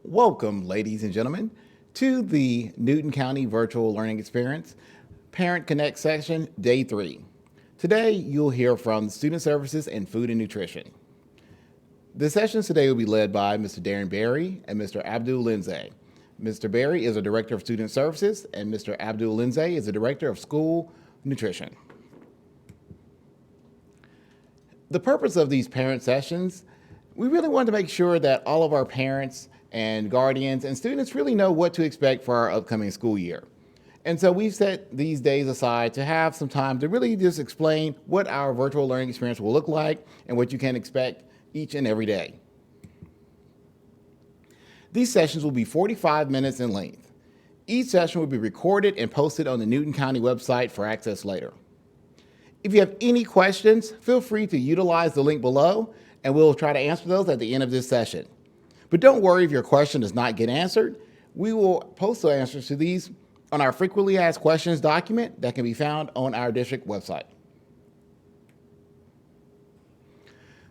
Welcome, ladies and gentlemen, to the Newton County Virtual Learning Experience Parent Connect session, day 3. Today, you'll hear from Student Services and Food and Nutrition. The sessions today will be led by Mr. Darren Berry and Mr. Abdul Lindsay. Mr. Berry is a Director of Student Services, and Mr. Abdul Lindsay is a Director of School Nutrition. The purpose of these parent sessions, we really want to make sure that all of our parents and guardians and students really know what to expect for our upcoming school year. And so we've set these days aside to have some time to really just explain what our virtual learning experience will look like and what you can expect each and every day. These sessions will be 45 minutes in length. Each session will be recorded and posted on the Newton County website for access later. If you have any questions, feel free to utilize the link below, and we'll try to answer those at the end of this session. But don't worry if your question does not get answered. We will post the answers to these on our frequently asked questions document that can be found on our district website.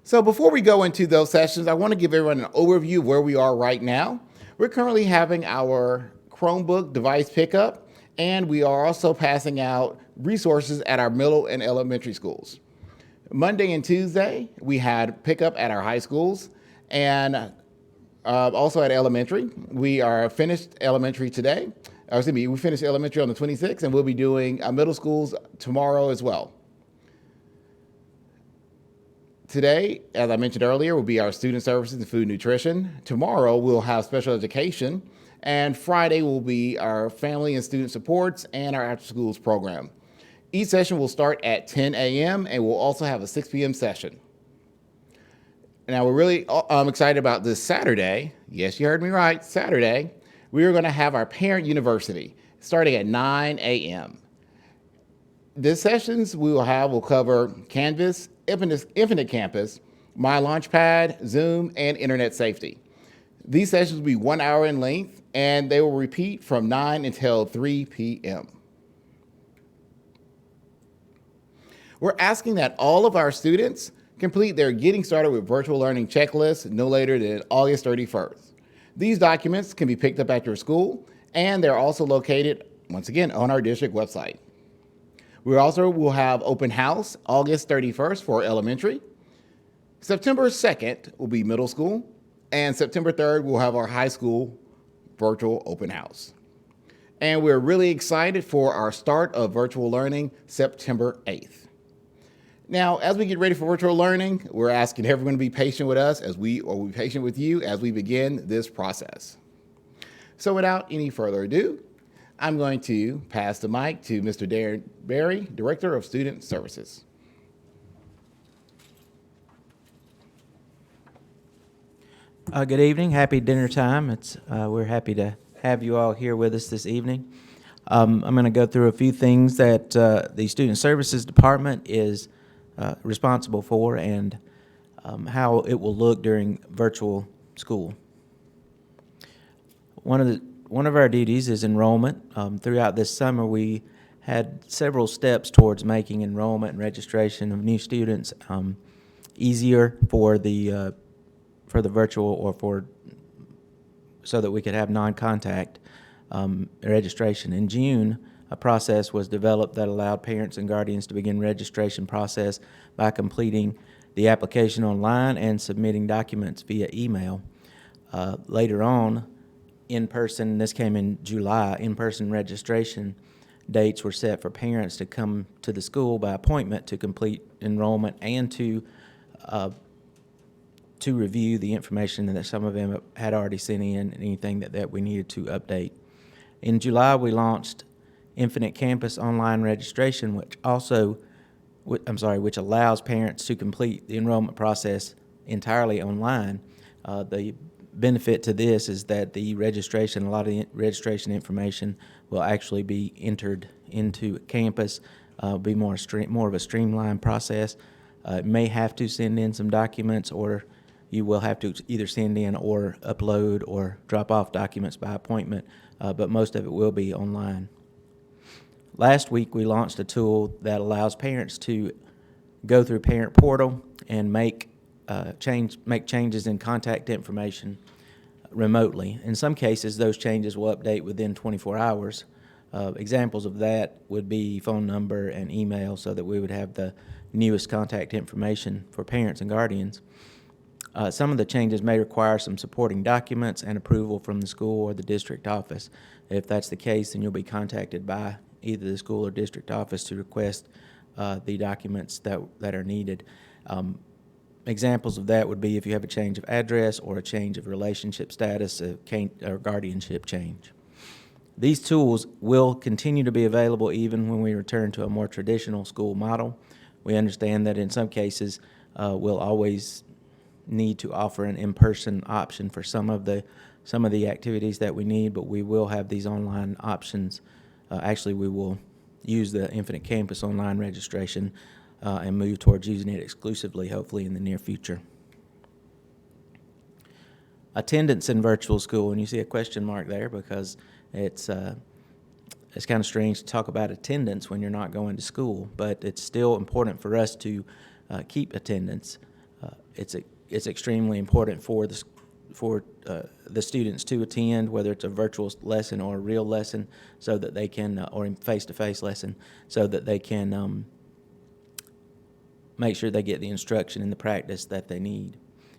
So before we go into those sessions, I want to give everyone an overview of where we are right now. We're currently having our Chromebook device pickup, and we are also passing out resources at our middle and elementary schools. Monday and Tuesday, we had pickup at our high schools and also at elementary. We are finished elementary today. We finished elementary on the 26th, and we'll be doing middle schools tomorrow as well. Today, as I mentioned earlier, will be our student services and food nutrition. Tomorrow, we'll have special education. And Friday will be our family and student supports and our after schools program. Each session will start at 10 a.m. and we'll also have a 6 p.m. session. Now, we're really excited about this Saturday. Yes, you heard me right, Saturday. We are going to have our parent university starting at 9 a.m. The sessions we will cover Canvas, Infinite Campus, My Launchpad, Zoom, and Internet Safety. These sessions will be 1 hour in length, and they will repeat from 9 until 3 p.m. We're asking that all of our students complete their Getting Started with Virtual Learning checklist no later than August 31st. These documents can be picked up at your school, and they're also located, once again, on our district website. We also will have open house August 31st for elementary. September 2nd will be middle school, and September 3rd we'll have our high school virtual open house. And we're really excited for our start of virtual learning September 8th. Now, as we get ready for virtual learning, we're asking everyone to be patient with us as we will be patient with you as we begin this process. So without any further ado, I'm going to pass the mic to Mr. Darren Berry, Director of Student Services. Good evening. Happy dinner time. We're happy to have you all here with us this evening. I'm going to go through a few things that the Student Services Department is responsible for and how it will look during virtual school. One of our duties is enrollment. Throughout this summer, we had several steps towards making enrollment and registration of new students easier for the virtual or so that we could have non-contact registration. In June, a process was developed that allowed parents and guardians to begin registration process by completing the application online and submitting documents via email. Later on, in-person, this came in July, in-person registration dates were set for parents to come to the school by appointment to complete enrollment and to review the information that some of them had already sent in, anything that we needed to update. In July, we launched Infinite Campus online registration, which allows parents to complete the enrollment process entirely online. The benefit to this is that a lot of the registration information will actually be entered into campus, be more of a streamlined process. May have to send in some documents, or you will have to either send in or upload or drop off documents by appointment, but most of it will be online. Last week, we launched a tool that allows parents to go through Parent Portal and make changes in contact information remotely. In some cases, those changes will update within 24 hours. Examples of that would be phone number and email, so that we would have the newest contact information for parents and guardians. Some of the changes may require some supporting documents and approval from the school or the district office. If that's the case, then you'll be contacted by either the school or district office to request the documents that are needed. Examples of that would be if you have a change of address or a change of relationship status, or guardianship change. These tools will continue to be available even when we return to a more traditional school model. We understand that in some cases, we'll always need to offer an in-person option for some of the activities that we need, but we will have these online options. Actually, we will use the Infinite Campus online registration and move towards using it exclusively, hopefully in the near future. Attendance in virtual school, and you see a question mark there because it's kind of strange to talk about attendance when you're not going to school, but it's still important for us to keep attendance. It's extremely important for the students to attend, whether it's a virtual lesson or a real lesson, so that they can, or a face-to-face lesson, so that they can make sure they get the instruction and the practice that they need.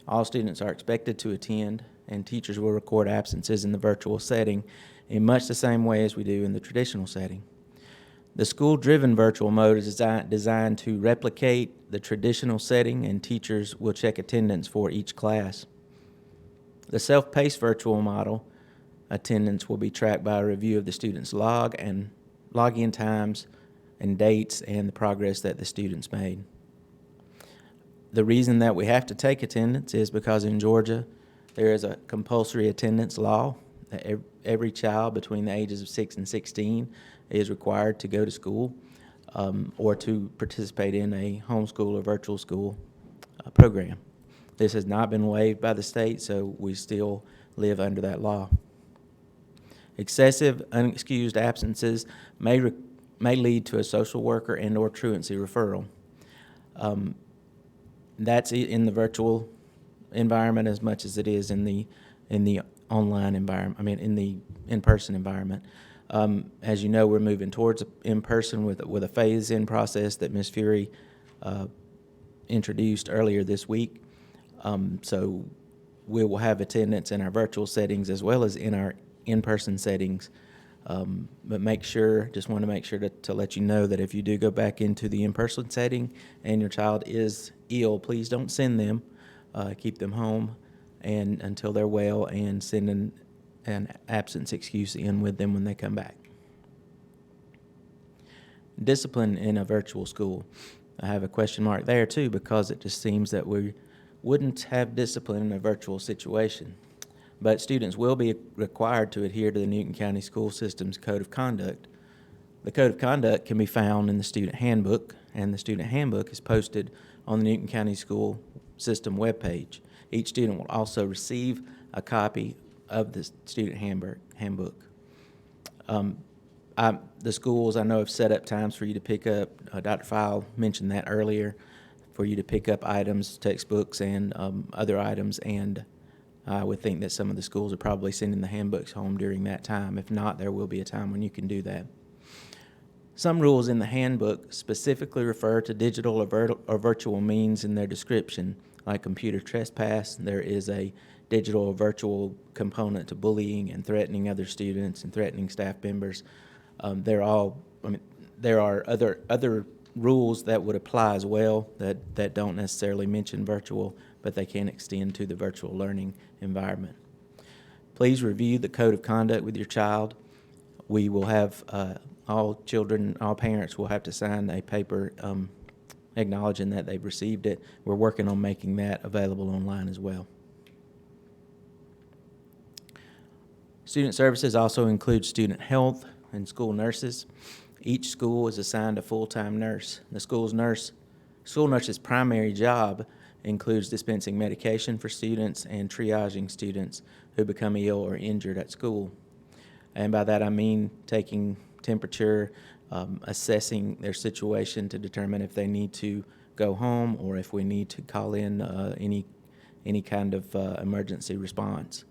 All students are expected to attend, and teachers will record absences in the virtual setting in much the same way as we do in the traditional setting. The school-driven virtual mode is designed to replicate the traditional setting, and teachers will check attendance for each class. The self-paced virtual model, attendance will be tracked by a review of the student's login times and dates and the progress that the students made. The reason that we have to take attendance is because in Georgia, there is a compulsory attendance law. Every child between the ages of 6 and 16 is required to go to school or to participate in a homeschool or virtual school program. This has not been waived by the state, so we still live under that law. Excessive, unexcused absences may lead to a social worker and/or truancy referral. That's in the virtual environment as much as it is in the online environment. In the in-person environment. As you know, we're moving towards in-person with a phase-in process that Ms. Fury introduced earlier this week. So we will have attendance in our virtual settings as well as in our in-person settings. But just want to make sure to let you know that if you do go back into the in-person setting and your child is ill, please don't send them. Keep them home and until they're well, and send an absence excuse in with them when they come back. Discipline in a virtual school. I have a question mark there too, because it just seems that we wouldn't have discipline in a virtual situation. But students will be required to adhere to the Newton County School System's Code of Conduct. The Code of Conduct can be found in the Student Handbook, and the Student Handbook is posted on the Newton County School System webpage. Each student will also receive a copy of the Student Handbook. The schools, I know, have set up times for you to pick up, Dr. File mentioned that earlier, for you to pick up items, textbooks, and other items, and I would think that some of the schools are probably sending the handbooks home during that time. If not, there will be a time when you can do that. Some rules in the handbook specifically refer to digital or virtual means in their description, like computer trespass. There is a digital or virtual component to bullying and threatening other students and threatening staff members. There are other rules that would apply as well that don't necessarily mention virtual, but they can extend to the virtual learning environment. Please review the Code of Conduct with your child. We will have all parents will have to sign a paper acknowledging that they've received it. We're working on making that available online as well. Student services also include student health and school nurses. Each school is assigned a full-time nurse. The school nurse's primary job includes dispensing medication for students and triaging students who become ill or injured at school. And by that I mean taking temperature, assessing their situation to determine if they need to go home or if we need to call in any kind of emergency response.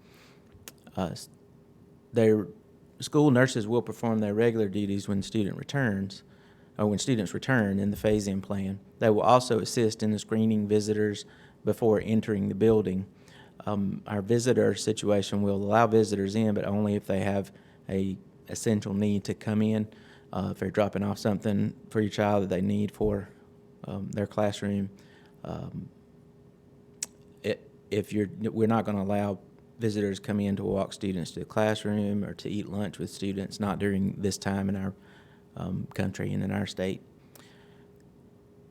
Their school nurses will perform their regular duties when students return in the phase-in plan. They will also assist in the screening visitors before entering the building. Our visitor situation will allow visitors in, but only if they have a essential need to come in. If they're dropping off something for your child that they need for their classroom. We're not going to allow visitors come in to walk students to the classroom or to eat lunch with students, not during this time in our country and in our state.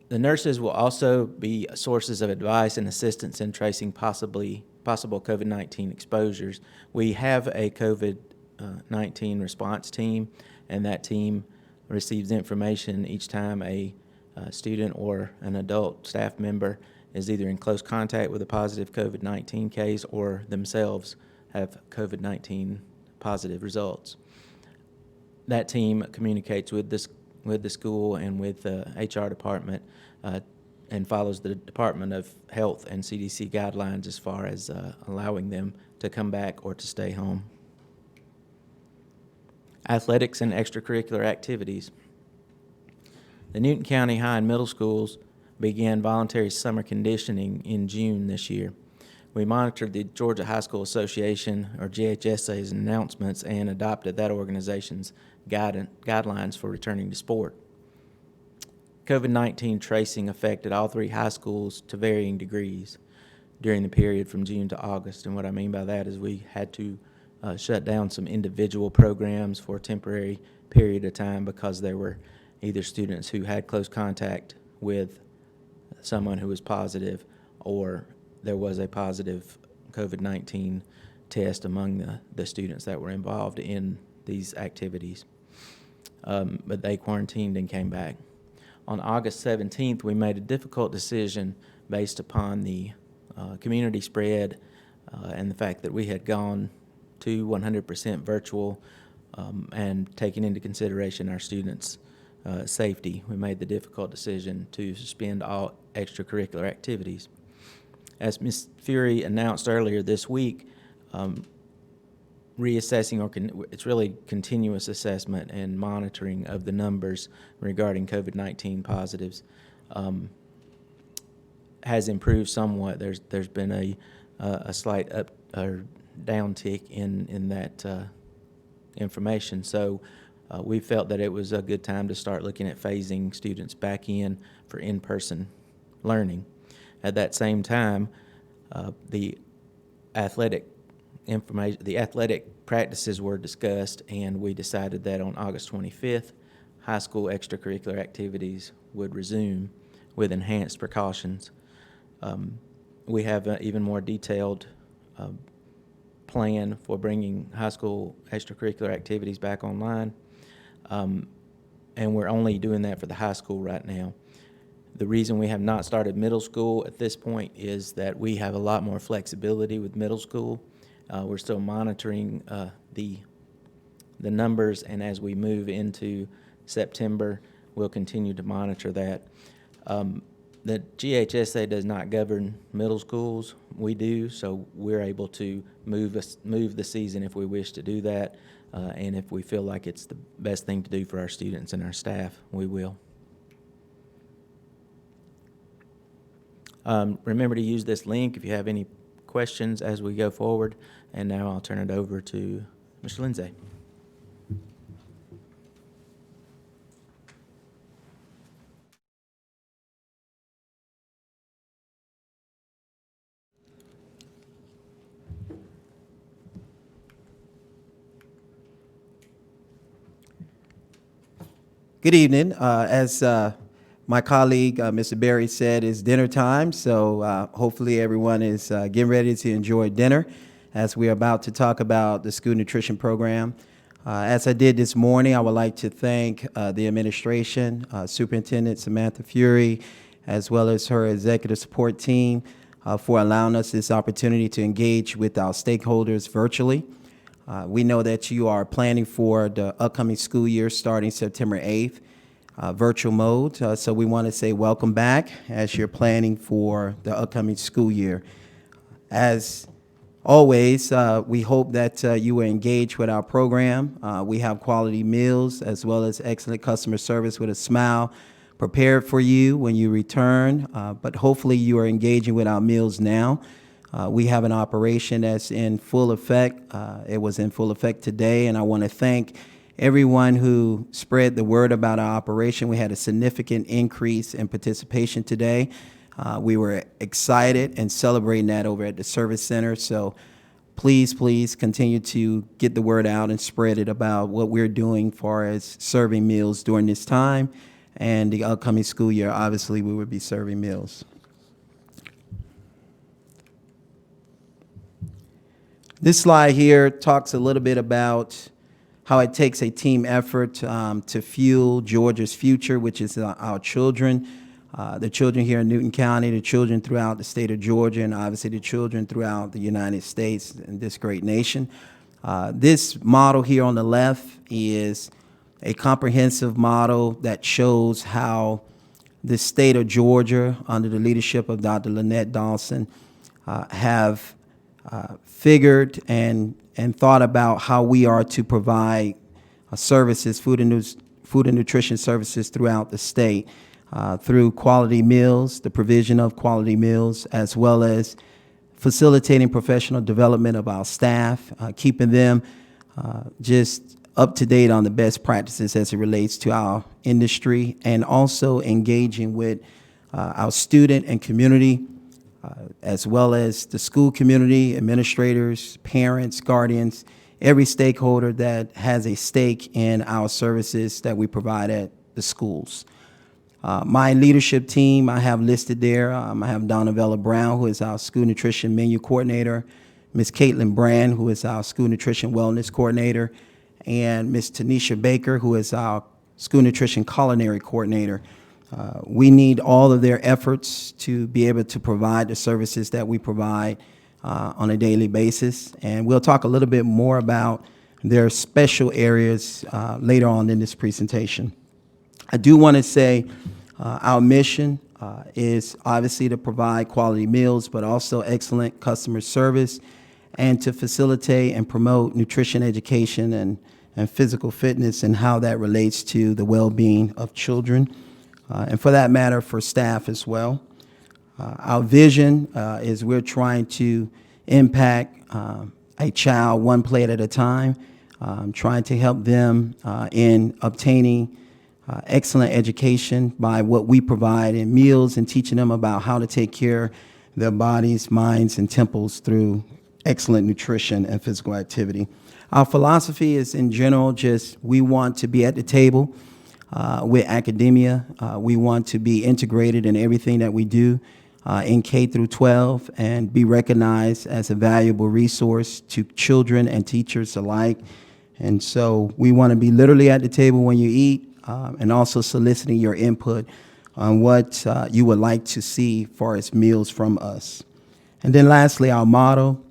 The nurses will also be sources of advice and assistance in tracing possible COVID-19 exposures. We have a COVID-19 response team, and that team receives information each time a student or an adult staff member is either in close contact with a positive COVID-19 case or themselves have COVID-19 positive results. That team communicates with the school and with the HR department and follows the Department of Health and CDC guidelines as far as allowing them to come back or to stay home. Athletics and extracurricular activities. The Newton County High and Middle Schools began voluntary summer conditioning in June this year. We monitored the Georgia High School Association, or GHSA's, announcements and adopted that organization's guidelines for returning to sport. COVID-19 tracing affected all three high schools to varying degrees during the period from June to August. And what I mean by that is we had to shut down some individual programs for a temporary period of time because there were either students who had close contact with someone who was positive, or there was a positive COVID-19 test among the students that were involved in these activities. But they quarantined and came back. On August 17th, we made a difficult decision based upon the community spread and the fact that we had gone to 100% virtual and taking into consideration our students' safety. We made the difficult decision to suspend all extracurricular activities. As Ms. Fury announced earlier this week, reassessing, it's really continuous assessment and monitoring of the numbers regarding COVID-19 positives has improved somewhat. There's been a slight up or downtick in that information. So we felt that it was a good time to start looking at phasing students back in for in-person learning. At that same time, the athletic practices were discussed, and we decided that on August 25th, high school extracurricular activities would resume with enhanced precautions. We have an even more detailed plan for bringing high school extracurricular activities back online, and we're only doing that for the high school right now. The reason we have not started middle school at this point is that we have a lot more flexibility with middle school. We're still monitoring the numbers, and as we move into September, we'll continue to monitor that. The GHSA does not govern middle schools. We do, so we're able to move the season if we wish to do that, and if we feel like it's the best thing to do for our students and our staff, we will. Remember to use this link if you have any questions as we go forward. And now I'll turn it over to Mr. Lindsay. Good evening. As my colleague, Mr. Berry, said, it's dinner time, so hopefully everyone is getting ready to enjoy dinner as we're about to talk about the school nutrition program. As I did this morning, I would like to thank the administration, Superintendent Samantha Fury, as well as her executive support team for allowing us this opportunity to engage with our stakeholders virtually. We know that you are planning for the upcoming school year starting September 8th, virtual mode. So we want to say welcome back as you're planning for the upcoming school year. As always, we hope that you will engage with our program. We have quality meals as well as excellent customer service with a smile prepared for you when you return. But hopefully you are engaging with our meals now. We have an operation that's in full effect. It was in full effect today, and I want to thank everyone who spread the word about our operation. We had a significant increase in participation today. We were excited and celebrating that over at the service center. So please continue to get the word out and spread it about what we're doing as far as serving meals during this time. And the upcoming school year, obviously, we will be serving meals. This slide here talks a little bit about how it takes a team effort to fuel Georgia's future, which is our children, the children here in Newton County, the children throughout the state of Georgia, and obviously the children throughout the United States and this great nation. This model here on the left is a comprehensive model that shows how the state of Georgia, under the leadership of Dr. Lynette Dawson, have figured and thought about how we are to provide services, food and nutrition services throughout the state through quality meals, the provision of quality meals, as well as facilitating professional development of our staff, keeping them just up to date on the best practices as it relates to our industry, and also engaging with our student and community, as well as the school community, administrators, parents, guardians, every stakeholder that has a stake in our services that we provide at the schools. My leadership team, I have listed there. I have Donna Vella Brown, who is our school nutrition menu coordinator, Ms. Caitlin Brand, who is our school nutrition wellness coordinator, and Ms. Tanisha Baker, who is our school nutrition culinary coordinator. We need all of their efforts to be able to provide the services that we provide on a daily basis. And we'll talk a little bit more about their special areas later on in this presentation. I do want to say our mission is obviously to provide quality meals, but also excellent customer service, and to facilitate and promote nutrition education and physical fitness and how that relates to the well-being of children. And for that matter, for staff as well. Our vision is we're trying to impact a child one plate at a time, trying to help them in obtaining excellent education by what we provide in meals and teaching them about how to take care of their bodies, minds, and temples through excellent nutrition and physical activity. Our philosophy is, in general, just we want to be at the table with academia. We want to be integrated in everything that we do in K through 12 and be recognized as a valuable resource to children and teachers alike. And so we want to be literally at the table when you eat, and also soliciting your input on what you would like to see as far as meals from us. And then lastly, our motto.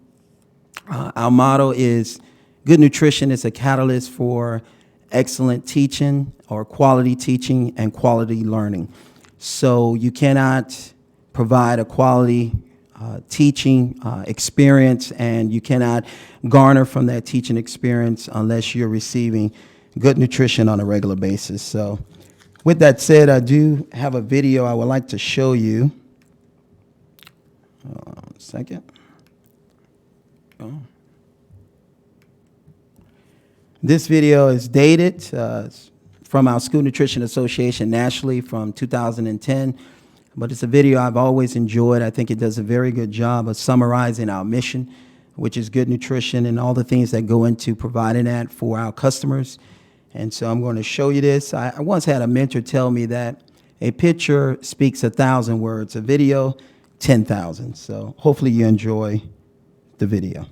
Our motto is good nutrition is a catalyst for excellent teaching or quality teaching and quality learning. So you cannot provide a quality teaching experience, and you cannot garner from that teaching experience unless you're receiving good nutrition on a regular basis. So with that said, I do have a video I would like to show you. Hold on a second. Oh. This video is dated from our School Nutrition Association nationally from 2010, but it's a video I've always enjoyed. I think it does a very good job of summarizing our mission, which is good nutrition and all the things that go into providing that for our customers. And so I'm going to show you this. I once had a mentor tell me that a picture speaks 1,000 words, a video 10,000. So hopefully you enjoy the video.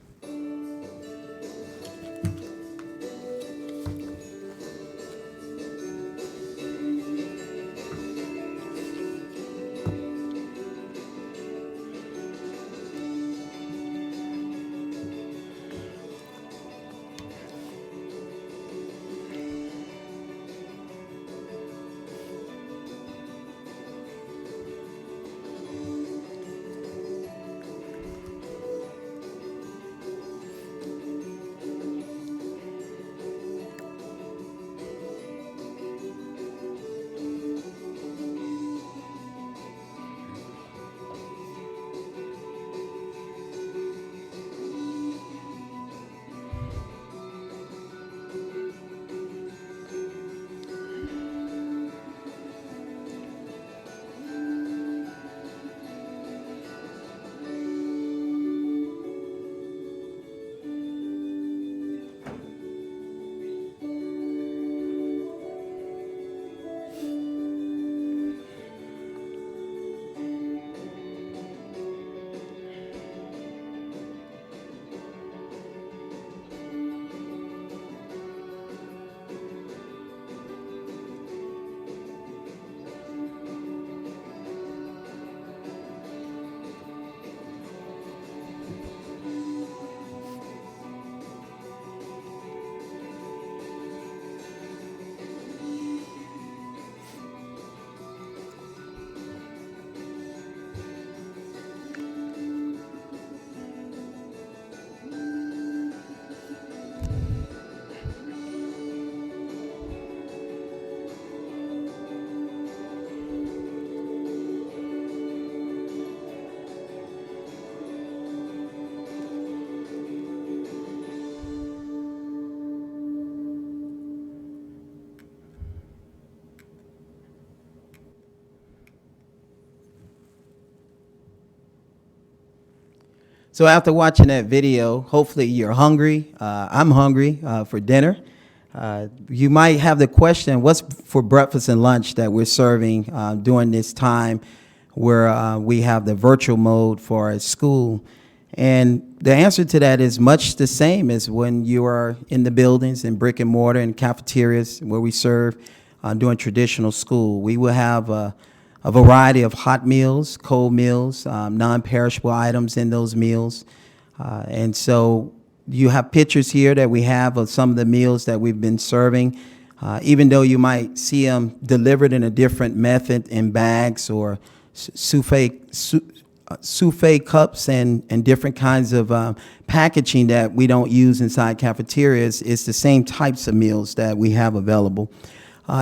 So after watching that video, hopefully you're hungry. I'm hungry for dinner. You might have the question, what's for breakfast and lunch that we're serving during this time where we have the virtual mode for our school? And the answer to that is much the same as when you are in the buildings, in brick and mortar and cafeterias where we serve during traditional school. We will have a variety of hot meals, cold meals, non-perishable items in those meals. And so you have pictures here that we have of some of the meals that we've been serving. Even though you might see them delivered in a different method in bags or souffle cups and different kinds of packaging that we don't use inside cafeterias, it's the same types of meals that we have available.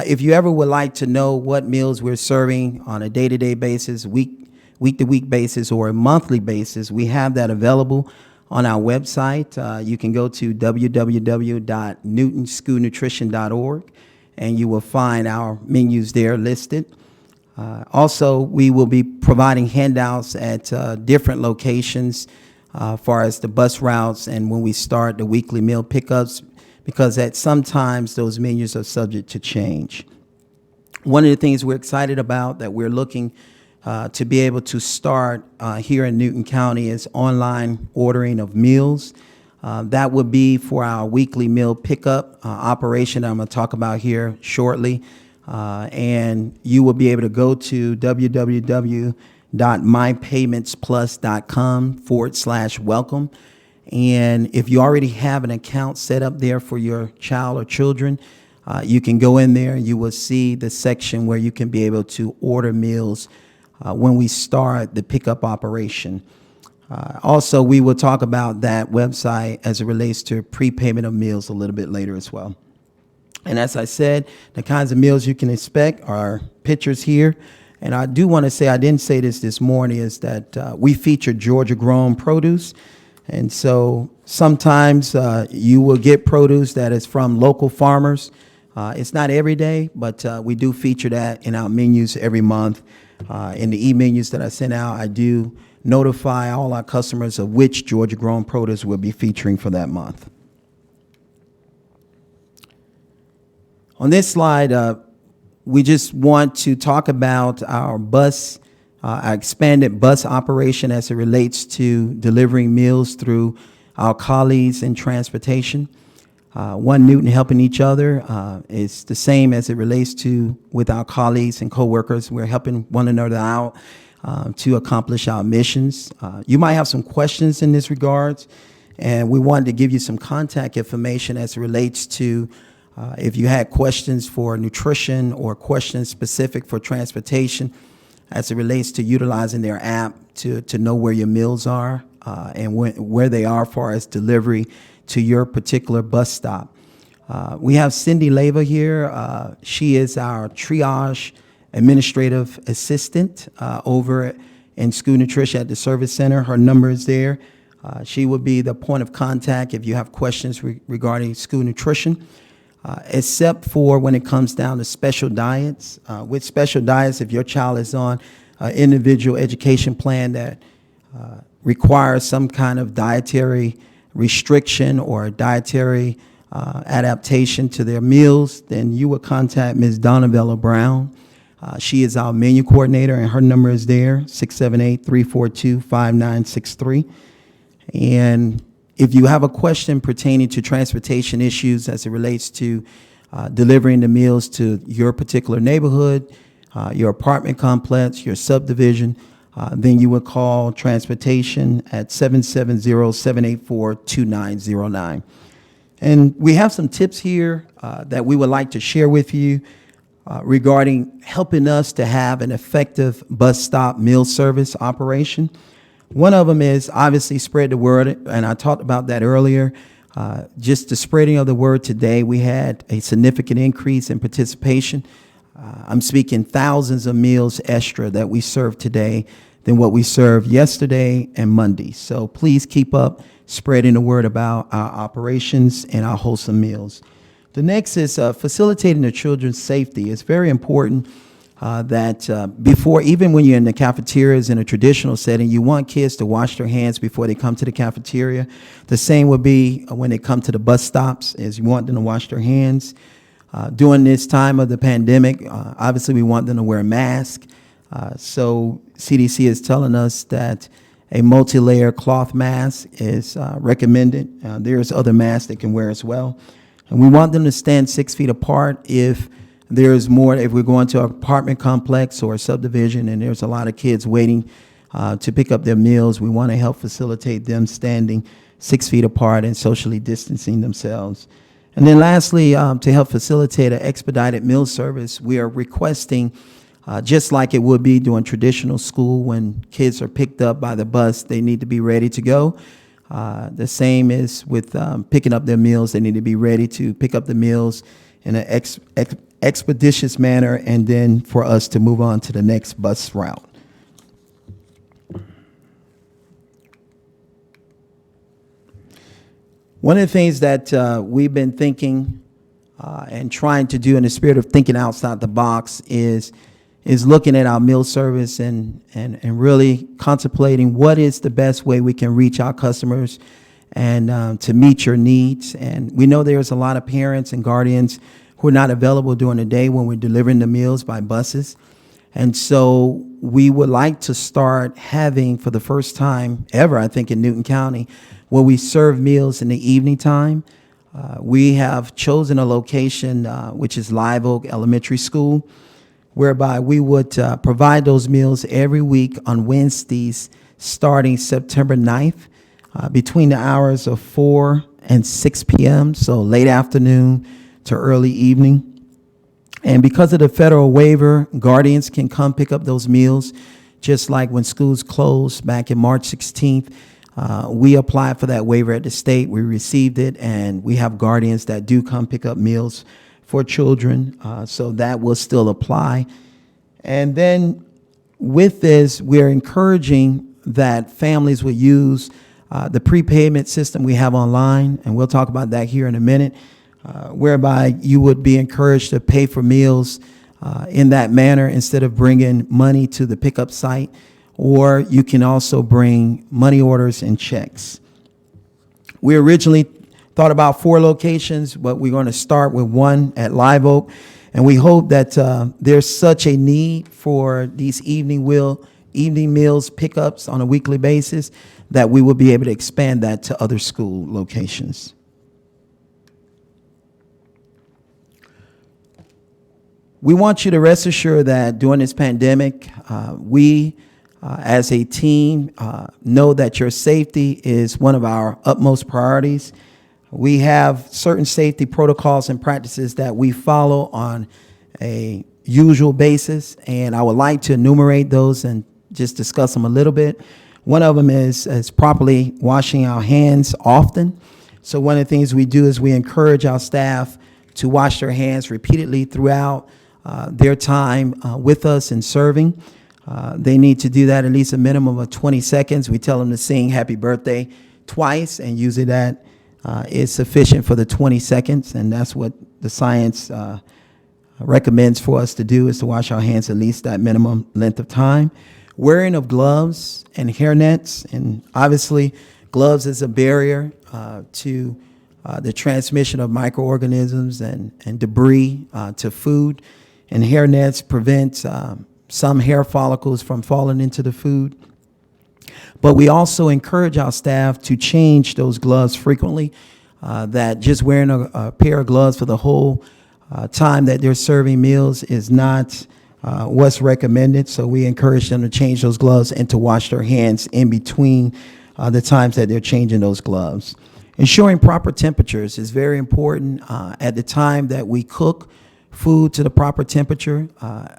If you ever would like to know what meals we're serving on a day-to-day basis, week-to-week basis, or a monthly basis, we have that available on our website. You can go to www.newtonschoolnutrition.org, and you will find our menus there listed. Also, we will be providing handouts at different locations far as the bus routes and when we start the weekly meal pickups, because at sometimes those menus are subject to change. One of the things we're excited about that we're looking to be able to start here in Newton County is online ordering of meals. That would be for our weekly meal pickup operation I'm going to talk about here shortly. And you will be able to go to www.mypaymentsplus.com/welcome. And if you already have an account set up there for your child or children, you can go in there and you will see the section where you can be able to order meals when we start the pickup operation. Also, we will talk about that website as it relates to prepayment of meals a little bit later as well. And as I said, the kinds of meals you can expect are pictures here. And I do want to say, I didn't say this morning, is that we feature Georgia-grown produce. And so sometimes you will get produce that is from local farmers. It's not every day, but we do feature that in our menus every month. In the e-menus that I send out, I do notify all our customers of which Georgia-grown produce we'll be featuring for that month. On this slide, we just want to talk about our expanded bus operation as it relates to delivering meals through our colleagues in transportation. One Newton helping each other is the same as it relates to with our colleagues and coworkers. We're helping one another out to accomplish our missions. You might have some questions in this regards, and we wanted to give you some contact information as it relates to if you had questions for nutrition or questions specific for transportation as it relates to utilizing their app to know where your meals are and where they are as far as delivery to your particular bus stop. We have Cindy Leva here. She is our triage administrative assistant over in School Nutrition at the Service Center. Her number is there. She will be the point of contact if you have questions regarding school nutrition. Except for when it comes down to special diets. With special diets, if your child is on an individual education plan that requires some kind of dietary restriction or dietary adaptation to their meals, then you will contact Ms. Donavella Brown. She is our menu coordinator, and her number is there, 678-342-5963. And if you have a question pertaining to transportation issues as it relates to delivering the meals to your particular neighborhood, your apartment complex, your subdivision, then you would call transportation at 770-784-2909. And we have some tips here that we would like to share with you regarding helping us to have an effective bus stop meal service operation. One of them is obviously spread the word, and I talked about that earlier. Just the spreading of the word today, we had a significant increase in participation. I'm speaking thousands of meals extra that we serve today than what we served yesterday and Monday. So please keep up spreading the word about our operations and our wholesome meals. The next is facilitating the children's safety. It's very important Before, even when you're in the cafeterias in a traditional setting, you want kids to wash their hands before they come to the cafeteria. The same would be when they come to the bus stops, is you want them to wash their hands. During this time of the pandemic, obviously we want them to wear a mask. So CDC is telling us that a multi-layer cloth mask is recommended. There's other masks they can wear as well. And we want them to stand 6 feet apart if there's more, if we're going to an apartment complex or a subdivision and there's a lot of kids waiting to pick up their meals. We want to help facilitate them standing 6 feet apart and socially distancing themselves. And then lastly, to help facilitate an expedited meal service, we are requesting, just like it would be during traditional school when kids are picked up by the bus, they need to be ready to go. The same is with picking up their meals. They need to be ready to pick up the meals in an expeditious manner, and then for us to move on to the next bus route. One of the things that we've been thinking and trying to do in the spirit of thinking outside the box is looking at our meal service and really contemplating what is the best way we can reach our customers and to meet your needs. And we know there's a lot of parents and guardians who are not available during the day when we're delivering the meals by buses. And so we would like to start having, for the first time ever, I think, in Newton County, where we serve meals in the evening time. We have chosen a location, which is Live Oak Elementary School, whereby we would provide those meals every week on Wednesdays starting September 9th, between the hours of 4 and 6 p.m., so late afternoon to early evening. And because of the federal waiver, guardians can come pick up those meals, just like when schools closed back in March 16th. We applied for that waiver at the state. We received it, and we have guardians that do come pick up meals for children, so that will still apply. And then with this, we're encouraging that families will use the prepayment system we have online, and we'll talk about that here in a minute, whereby you would be encouraged to pay for meals in that manner instead of bringing money to the pickup site, or you can also bring money orders and checks. We originally thought about 4 locations, but we're going to start with one at Live Oak, and we hope that there's such a need for these evening meals pickups on a weekly basis that we will be able to expand that to other school locations. We want you to rest assured that during this pandemic, we as a team know that your safety is one of our utmost priorities. We have certain safety protocols and practices that we follow on a usual basis, and I would like to enumerate those and just discuss them a little bit. One of them is properly washing our hands often. So one of the things we do is we encourage our staff to wash their hands repeatedly throughout their time with us in serving. They need to do that at least a minimum of 20 seconds. We tell them to sing happy birthday twice, and usually that is sufficient for the 20 seconds, and that's what the science recommends for us to do, is to wash our hands at least that minimum length of time. Wearing of gloves and hairnets, and obviously gloves is a barrier to the transmission of microorganisms and debris to food, and hairnets prevent some hair follicles from falling into the food. But we also encourage our staff to change those gloves frequently, that just wearing a pair of gloves for the whole time that they're serving meals is not what's recommended. So we encourage them to change those gloves and to wash their hands in between the times that they're changing those gloves. Ensuring proper temperatures is very important at the time that we cook food to the proper temperature,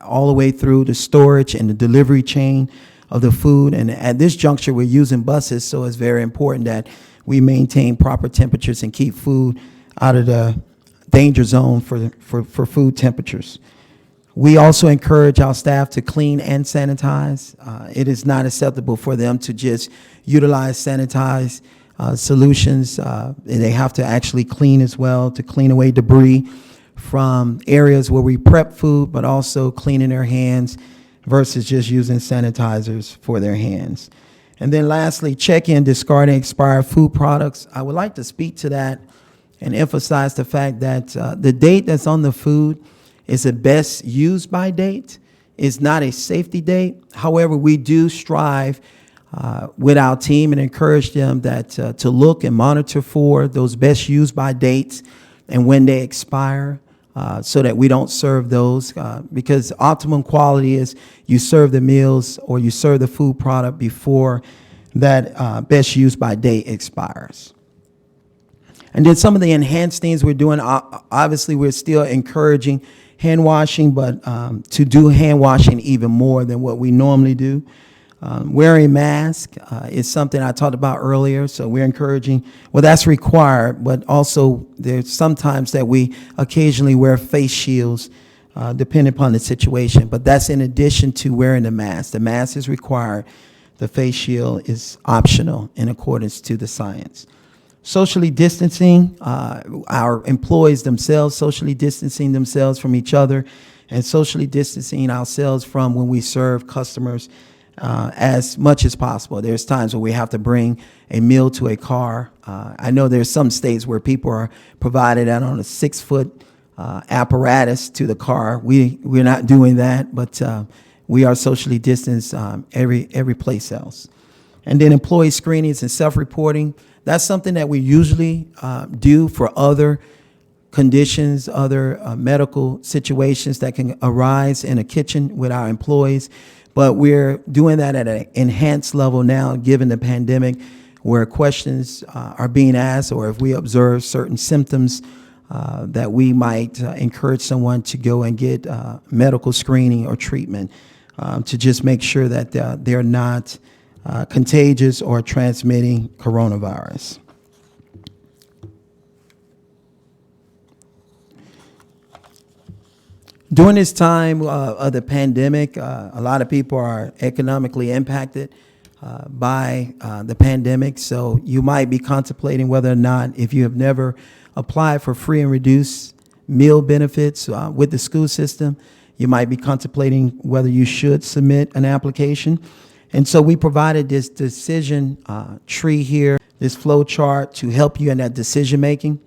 all the way through the storage and the delivery chain of the food. And at this juncture, we're using buses, so it's very important that we maintain proper temperatures and keep food out of the danger zone for food temperatures. We also encourage our staff to clean and sanitize. It is not acceptable for them to just utilize sanitize solutions. They have to actually clean as well, to clean away debris from areas where we prep food, but also cleaning their hands versus just using sanitizers for their hands. And then lastly, check in discarding expired food products. I would like to speak to that and emphasize the fact that the date that's on the food is a best used by date. It's not a safety date. However, we do strive with our team and encourage them that to look and monitor for those best used by dates and when they expire, so that we don't serve those, because optimum quality is you serve the meals or you serve the food product before that best used by date expires. And then some of the enhanced things we're doing, obviously we're still encouraging hand washing, but to do hand washing even more than what we normally do. Wearing a mask is something I talked about earlier, so we're encouraging, well, that's required, but also there's sometimes that we occasionally wear face shields, depending upon the situation, but that's in addition to wearing the mask. The mask is required, the face shield is optional in accordance to the science. Socially distancing, our employees themselves, socially distancing themselves from each other, and socially distancing ourselves from when we serve customers as much as possible. There's times where we have to bring a meal to a car. I know there's some states where people are provided that on a 6-foot apparatus to the car. We're not doing that, but we are socially distanced every place else. And then employee screenings and self-reporting. That's something that we usually do for other conditions, other medical situations that can arise in a kitchen with our employees. But we're doing that at an enhanced level now, given the pandemic, where questions are being asked, or if we observe certain symptoms, that we might encourage someone to go and get medical screening or treatment to just make sure that they're not contagious or transmitting coronavirus. During this time of the pandemic, a lot of people are economically impacted by the pandemic. So you might be contemplating whether or not, if you have never applied for free and reduced meal benefits with the school system, you might be contemplating whether you should submit an application. And so we provided this decision tree here, this flow chart, to help you in that decision making.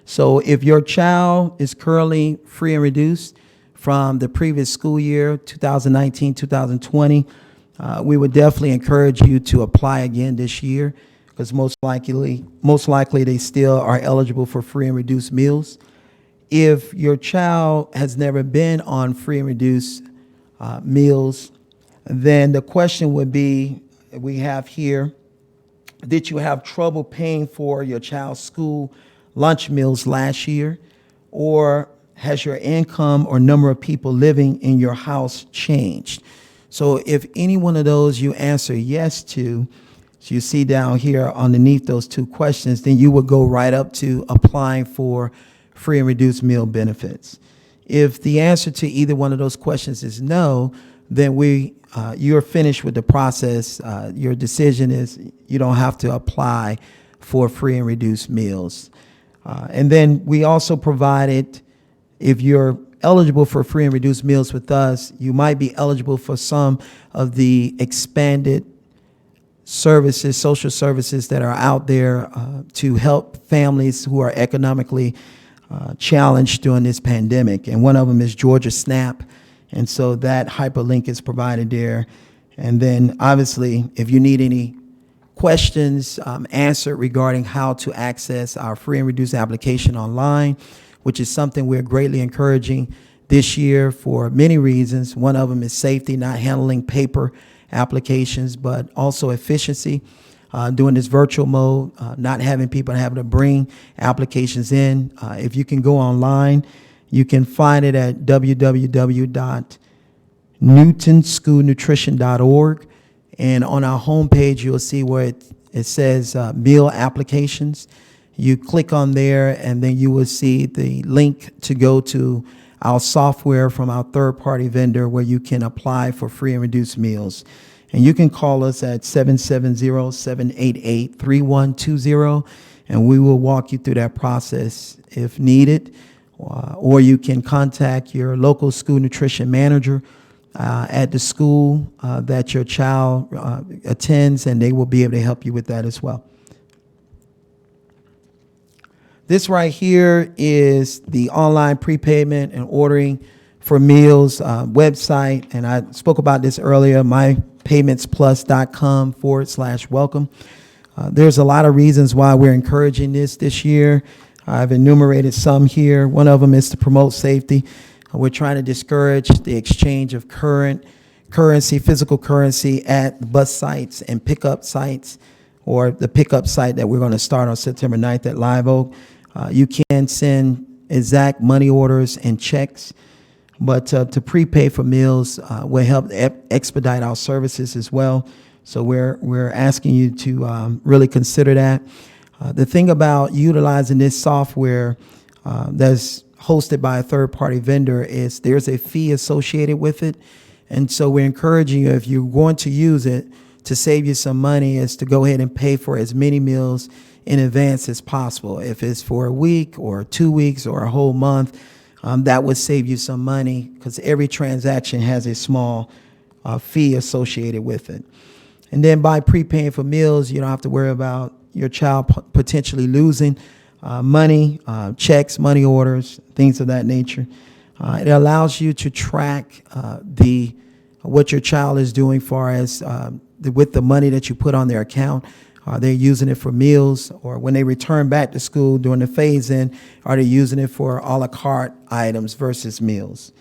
So if your child is currently free and reduced from the previous school year, 2019-2020, we would definitely encourage you to apply again this year, because most likely they still are eligible for free and reduced meals. If your child has never been on free and reduced meals, then the question would be, we have here, did you have trouble paying for your child's school lunch meals last year? Or has your income or number of people living in your house changed? So if any one of those you answer yes to, so you see down here underneath those two questions, then you would go right up to applying for free and reduced meal benefits. If the answer to either one of those questions is no, then you're finished with the process. Your decision is you don't have to apply for free and reduced meals. And then we also provided, if you're eligible for free and reduced meals with us, you might be eligible for some of the expanded services, social services that are out there to help families who are economically challenged during this pandemic. And one of them is Georgia SNAP. And so that hyperlink is provided there. And then obviously, if you need any questions answered regarding how to access our free and reduced application online, which is something we're greatly encouraging this year for many reasons. One of them is safety, not handling paper applications, but also efficiency. Doing this virtual mode, not having people having to bring applications in. If you can go online, you can find it at www.newtonschoolnutrition.org. And on our homepage, you'll see where it says meal applications. You click on there, and then you will see the link to go to our software from our third-party vendor where you can apply for free and reduced meals. And you can call us at 770-788-3120, and we will walk you through that process if needed. or you can contact your local school nutrition manager at the school that your child attends, and they will be able to help you with that as well. This right here is the online prepayment and ordering for meals website, and I spoke about this earlier, mypaymentsplus.com/welcome. There's a lot of reasons why we're encouraging this year. I've enumerated some here. One of them is to promote safety. We're trying to discourage the exchange of physical currency at bus sites and pickup sites, or the pickup site that we're going to start on September 9th at Live Oak. You can send exact money orders and checks, but to prepay for meals will help expedite our services as well. So we're asking you to really consider that. The thing about utilizing this software that's hosted by a third-party vendor is there's a fee associated with it. And so we're encouraging you, if you're going to use it, to save you some money, is to go ahead and pay for as many meals in advance as possible. If it's for a week or 2 weeks or a whole month, that would save you some money, because every transaction has a small fee associated with it. And then by prepaying for meals, you don't have to worry about your child potentially losing money, checks, money orders, things of that nature. It allows you to track what your child is doing far as with the money that you put on their account. Are they using it for meals, or when they return back to school during the phase-in, are they using it for a la carte items versus meals?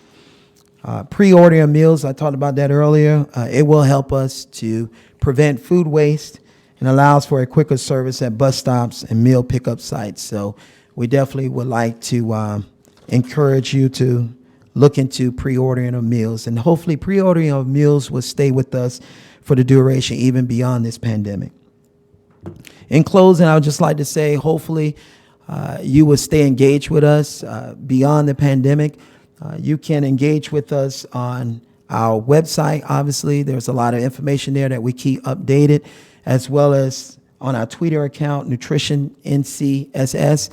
Pre-ordering meals, I talked about that earlier. It will help us to prevent food waste and allows for a quicker service at bus stops and meal pickup sites. So we definitely would like to encourage you to look into pre-ordering of meals, and hopefully pre-ordering of meals will stay with us for the duration, even beyond this pandemic. In closing, I would just like to say, hopefully you will stay engaged with us beyond the pandemic. You can engage with us on our website. Obviously, there's a lot of information there that we keep updated, as well as on our Twitter account, Nutrition NCSS.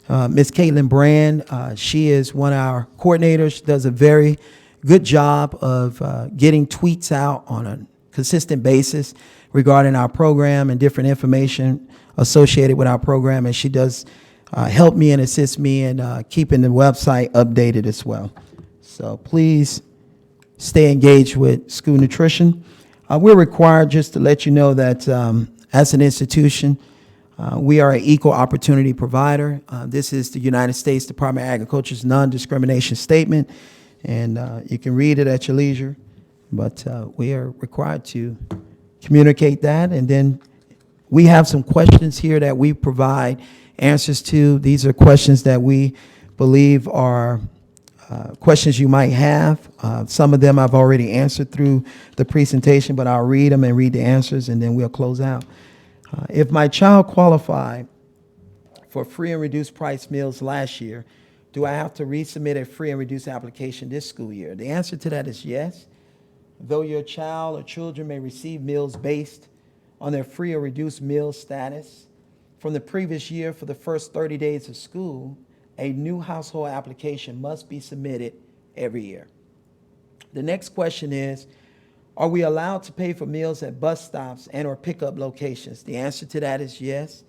Ms. Caitlin Brand, she is one of our coordinators. She does a very good job of getting tweets out on a consistent basis regarding our program and different information associated with our program. And she does help me and assist me in keeping the website updated as well. So please stay engaged with School Nutrition. We're required, just to let you know, that as an institution, we are an equal opportunity provider. This is the United States Department of Agriculture's non-discrimination statement, and you can read it at your leisure. But we are required to communicate that. And then we have some questions here that we provide answers to. These are questions that we believe are questions you might have. Some of them I've already answered through the presentation, but I'll read them and read the answers, and then we'll close out. If my child qualified for free and reduced price meals last year, do I have to resubmit a free and reduced application this school year? The answer to that is yes. Though your child or children may receive meals based on their free or reduced meal status from the previous year, for the first 30 days of school, a new household application must be submitted every year. The next question is, are we allowed to pay for meals at bus stops and or pickup locations? The answer to that is yes.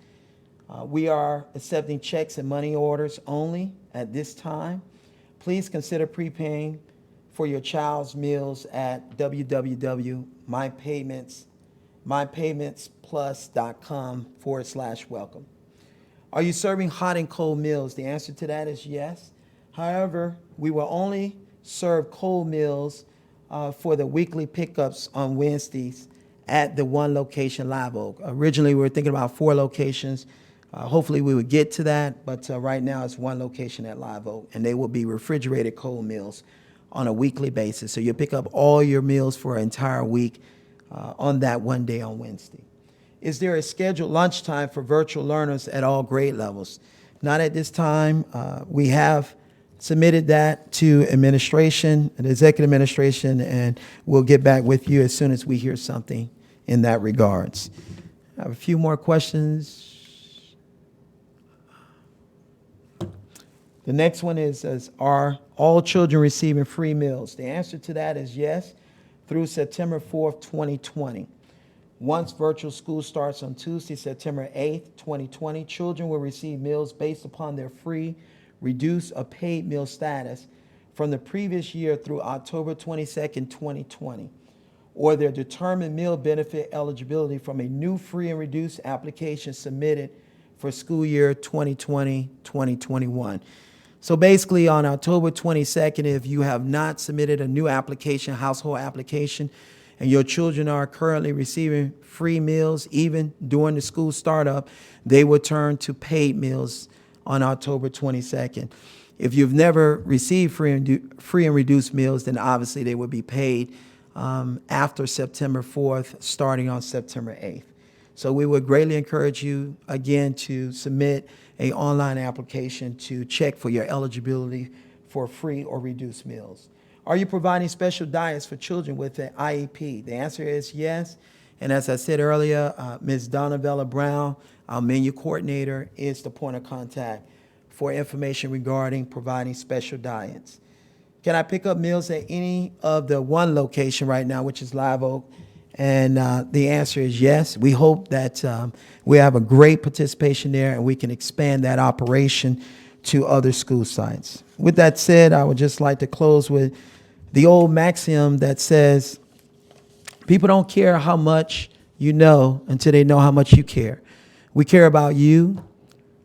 We are accepting checks and money orders only at this time. Please consider prepaying for your child's meals at mypaymentsplus.com/welcome. Are you serving hot and cold meals? The answer to that is yes. However, we will only serve cold meals for the weekly pickups on Wednesdays at the one location, Live Oak. Originally, we were thinking about 4 locations. Hopefully, we would get to that, but right now it's one location at Live Oak, and they will be refrigerated cold meals on a weekly basis. So you'll pick up all your meals for an entire week on that one day on Wednesday. Is there a scheduled lunchtime for virtual learners at all grade levels? Not at this time. We have submitted that to administration, the executive administration, and we'll get back with you as soon as we hear something in that regards. I have a few more questions. The next one is are all children receiving free meals? The answer to that is yes, through September 4th, 2020. Once virtual school starts on Tuesday, September 8th, 2020, children will receive meals based upon their free, reduced, or paid meal status from the previous year through October 22nd, 2020, or their determined meal benefit eligibility from a new free and reduced application submitted for school year 2020-2021. So basically, on October 22nd, if you have not submitted a new application, household application, and your children are currently receiving free meals, even during the school startup, they will turn to paid meals on October 22nd. If you've never received free and reduced meals, then obviously they will be paid after September 4th, starting on September 8th. So we would greatly encourage you, again, to submit an online application to check for your eligibility for free or reduced meals. Are you providing special diets for children with an IEP? The answer is yes. And as I said earlier, Ms. Donavella Brown, our menu coordinator, is the point of contact for information regarding providing special diets. Can I pick up meals at any of the one location right now, which is Live Oak? And the answer is yes. We hope that we have a great participation there and we can expand that operation to other school sites. With that said, I would just like to close with the old maxim that says, people don't care how much you know until they know how much you care. We care about you.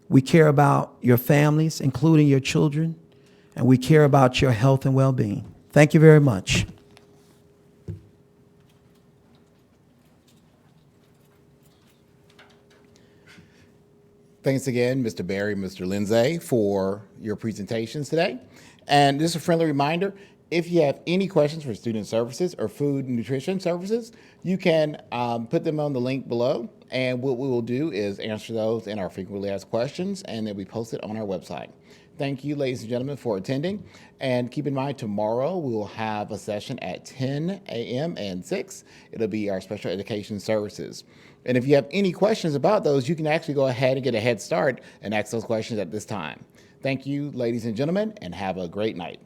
We care about your families, including your children, and we care about your health and well-being. Thank you very much. Thanks again, Mr. Berry, Mr. Lindsay, for your presentations today. And just a friendly reminder, if you have any questions for student services or food and nutrition services, you can put them on the link below. And what we will do is answer those in our frequently asked questions, and they'll be posted on our website. Thank you, ladies and gentlemen, for attending. And keep in mind, tomorrow we will have a session at 10 a.m. and 6. It'll be our special education services. And if you have any questions about those, you can actually go ahead and get a head start and ask those questions at this time. Thank you, ladies and gentlemen, and have a great night.